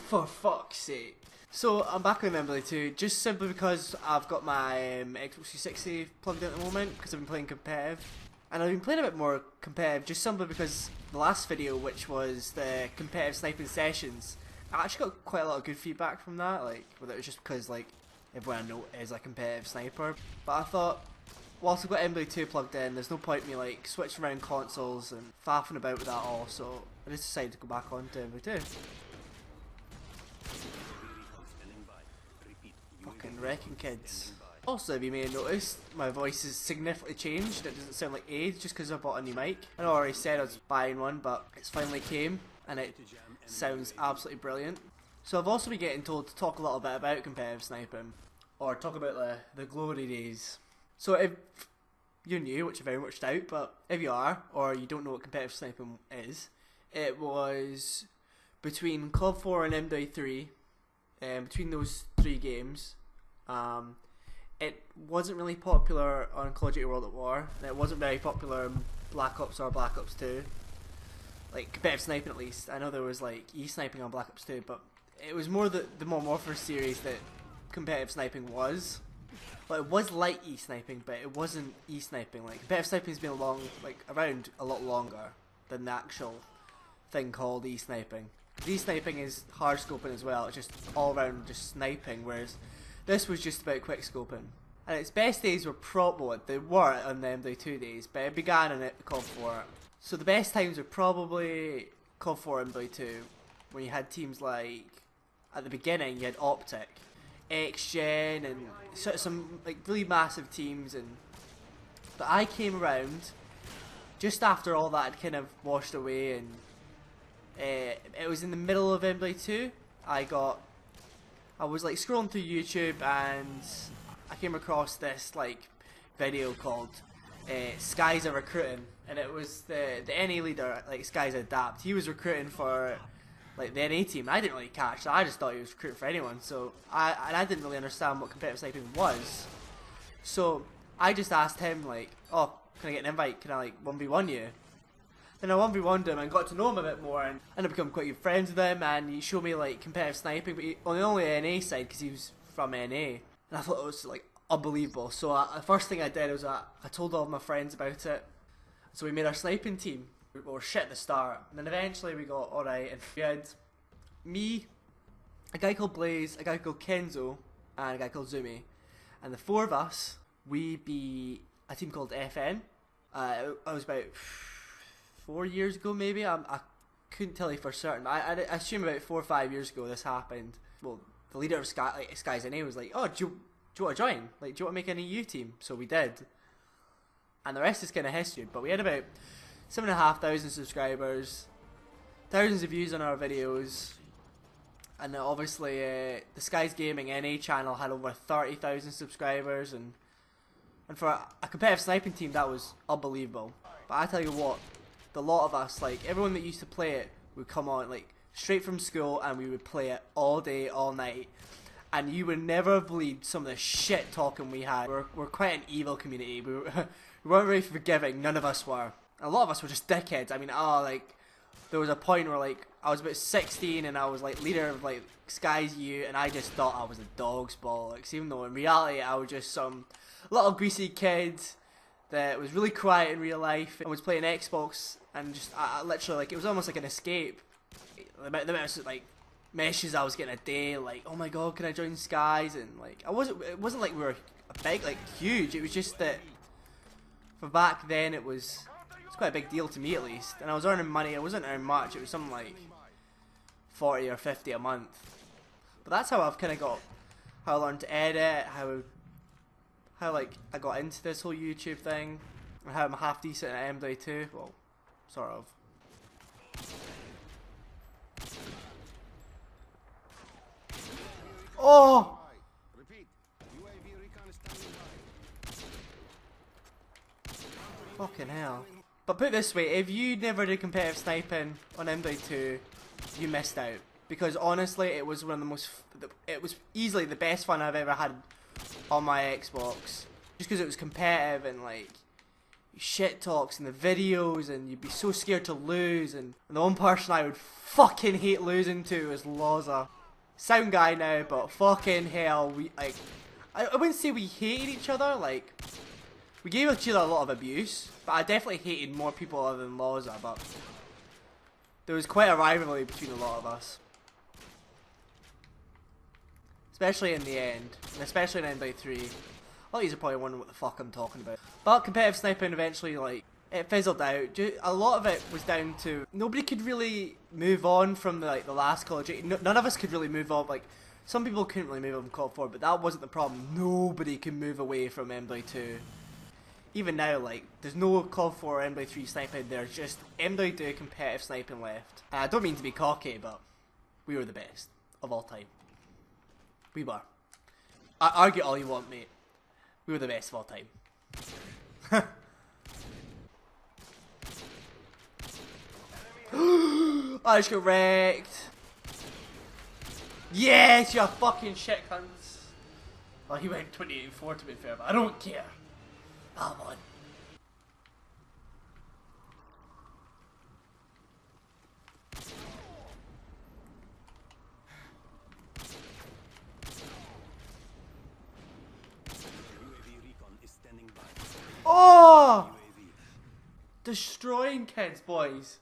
For fuck's sake. So I'm back on MW2 just simply because I've got my Xbox 360 plugged in at the moment because I've been playing competitive. And I've been playing a bit more competitive just simply because the last video, which was the competitive sniping sessions, I actually got quite a lot of good feedback from that, like, whether it was just because, like, everyone I know is a competitive sniper. But I thought, whilst I've got MW2 plugged in, there's no point in me, like, switching around consoles and faffing about with that all, so I just decided to go back on to MW2. Fucking wrecking kids. Also, if you may have noticed, my voice has significantly changed. It doesn't sound like AIDS just because I bought a new mic. I know I already said I was buying one, but it's finally came and it sounds absolutely brilliant. So I've also been getting told to talk a little bit about competitive sniping, or talk about the glory days. So if you're new, which I very much doubt, but if you are, or you don't know what competitive sniping is, it was between Club 4 and MW3, between those three games. It wasn't really popular on Call of Duty World at War, and it wasn't very popular in Black Ops or Black Ops 2. Like, competitive sniping at least. I know there was like e-sniping on Black Ops 2, but it was more the Modern Warfare series that competitive sniping was. Well, it was like e-sniping, but it wasn't e-sniping. Like, competitive sniping's been around a lot longer than the actual thing called e-sniping. E-sniping is hard scoping as well, it's just all around just sniping, whereas this was just about quick scoping. And its best days were they were on the MW2 days, but it began in COD 4. So the best times were probably COD 4 and MW2, when you had teams like, at the beginning you had Optic, XGen, and sort of some like really massive teams. But I came around just after all that had kind of washed away, and it was in the middle of MW2. I was like scrolling through YouTube and I came across this like video called Skies Are Recruiting, and it was the NA leader, like Skies Adapt. He was recruiting for like the NA team. I didn't really catch that. I just thought he was recruiting for anyone. So I didn't really understand what competitive sniping was. So I just asked him like, oh, can I get an invite? Can I like 1v1 you? Then I 1v1'd him and got to know him a bit more, and I become quite good friends with him, and he showed me like competitive sniping, but on the only NA side because he was from NA, and I thought it was like unbelievable. So the first thing I did was I told all of my friends about it. So we made our sniping team. We were shit at the start, and then eventually we got alright, and we had me, a guy called Blaze, a guy called Kenzo, and a guy called Zumi, and the four of us, we be a team called FN. I was about 4 years ago maybe. I couldn't tell you for certain. I assume about 4 or 5 years ago this happened. Well, the leader of Skies NA was like, oh, do you want to join? Like, do you want to make an EU team? So we did. And the rest is kind of history. But we had about 7,500 subscribers, thousands of views on our videos, and then obviously the Skies Gaming NA channel had over 30,000 subscribers, and for a competitive sniping team that was unbelievable. But I tell you what, the lot of us, like everyone that used to play it, would come on like straight from school and we would play it all day, all night, and you would never believe some of the shit talking we had. We're quite an evil community. We weren't very forgiving. None of us were. A lot of us were just dickheads. I mean, like there was a point where like I was about 16 and I was like leader of like Skies U, and I just thought I was a dog's bollocks, even though in reality I was just some little greasy kid that was really quiet in real life and was playing Xbox, and just I literally, like, it was almost like an escape. The amount of like messages I was getting a day, like, oh my god, can I join Skies? And like it wasn't like we were big, like huge. It was just that for back then it was quite a big deal to me at least, and I was earning money. I wasn't earning much. It was something like 40 or 50 a month. But that's how I've kind of got, how I learned to edit, how like I got into this whole YouTube thing, and how I'm half decent at MW2. Well, sort of. Oh! Fucking hell. But put it this way, if you never did competitive sniping on MW2, you missed out. Because honestly, it was one of it was easily the best fun I've ever had on my Xbox. Just because it was competitive and like, shit talks in the videos, and you'd be so scared to lose. And the one person I would fucking hate losing to is Loza. Sound guy now, but fucking hell, we like. I wouldn't say we hated each other. Like, we gave each other a lot of abuse, but I definitely hated more people other than Loza. But there was quite a rivalry between a lot of us, especially in the end, and especially in MW2. A lot of you are probably wondering what the fuck I'm talking about. But competitive sniping eventually, like, it fizzled out. A lot of it was down to nobody could really move on from the last Call of Duty. None of us could really move on. Like, some people couldn't really move on from Call of 4, but that wasn't the problem. Nobody can move away from MW2. Even now, like, there's no Call of 4 or MW3 sniping. There's just MW2 competitive sniping left. I don't mean to be cocky, but we were the best of all time. We were. Argue all you want, mate. We were the best of all time. I just got wrecked. Yes, you fucking shit cunts. Well, he went 28-4 to be fair, but I don't care. Come on. Oh! Destroying kids, boys.